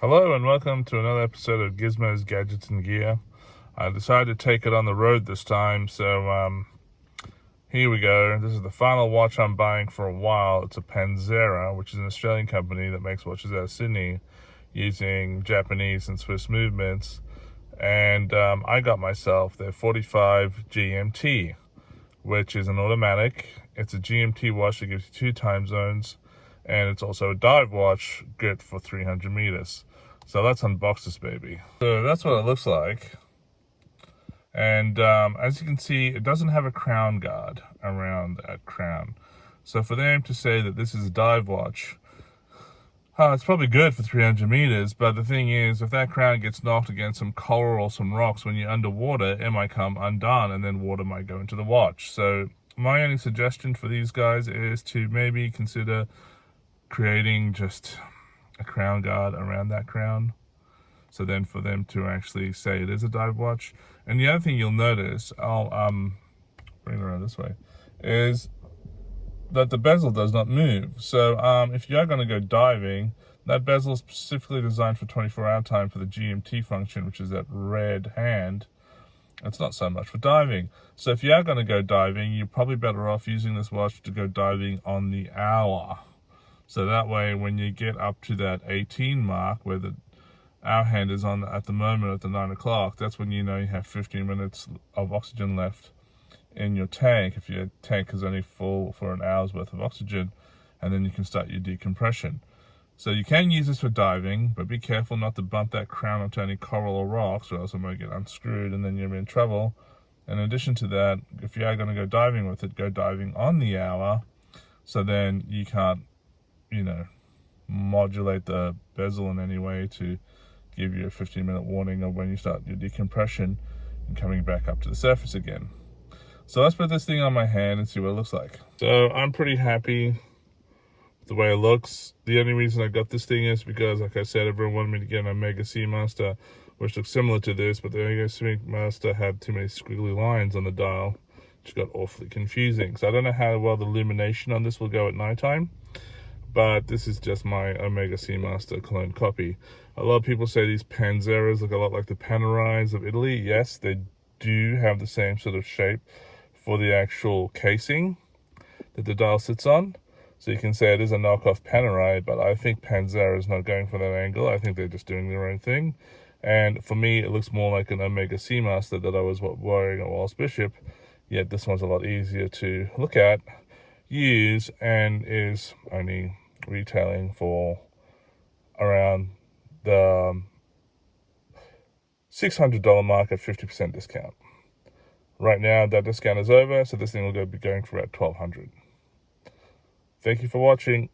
Hello and welcome to another episode of Gizmos, Gadgets and Gear. I decided to take it on the road this time, so here we go. This is the final watch I'm buying for a while. It's a PANZERA, which is an Australian company that makes watches out of Sydney using Japanese and Swiss movements. And I got myself their 45 GMT, which is an automatic. It's a GMT watch that gives you 2 time zones. And it's also a dive watch, good for 300 meters. So let's unbox this baby. So that's what it looks like. And as you can see, it doesn't have a crown guard around that crown. So for them to say that this is a dive watch, it's probably good for 300 meters, but the thing is, if that crown gets knocked against some coral or some rocks when you're underwater, it might come undone and then water might go into the watch. So my only suggestion for these guys is to maybe consider creating just a crown guard around that crown, so then for them to actually say it is a dive watch. And the other thing you'll notice, I'll bring it around this way, is that the bezel does not move. So if you are going to go diving, that bezel is specifically designed for 24-hour time for the GMT function, which is that red hand. It's not so much for diving. So if you are going to go diving, you're probably better off using this watch to go diving on the hour. So that way, when you get up to that 18 mark, where the hour hand is on at the moment at the 9 o'clock, that's when you know you have 15 minutes of oxygen left in your tank, if your tank is only full for an hour's worth of oxygen, and then you can start your decompression. So you can use this for diving, but be careful not to bump that crown onto any coral or rocks, or else it might get unscrewed and then you're in trouble. In addition to that, if you are going to go diving with it, go diving on the hour, so then you can't modulate the bezel in any way to give you a 15-minute warning of when you start your decompression and coming back up to the surface again. So let's put this thing on my hand and see what it looks like. So I'm pretty happy with the way it looks. The only reason I got this thing is because, like I said, everyone wanted me to get an Omega Seamaster, which looks similar to this, but the Omega Seamaster had too many squiggly lines on the dial, which got awfully confusing. So I don't know how well the illumination on this will go at nighttime, but this is just my Omega Seamaster clone copy. A lot of people say these Panzeras look a lot like the Panerais of Italy. Yes, they do have the same sort of shape for the actual casing that the dial sits on. So you can say it is a knockoff Panerai, but I think Panzera is not going for that angle. I think they're just doing their own thing. And for me, it looks more like an Omega Seamaster that I was wearing at Wallis Bishop. Yet this one's a lot easier to look at, use, and is only retailing for around the $600 mark at 50% discount. Right now that discount is over, so this thing will be going for about $1,200. Thank you for watching.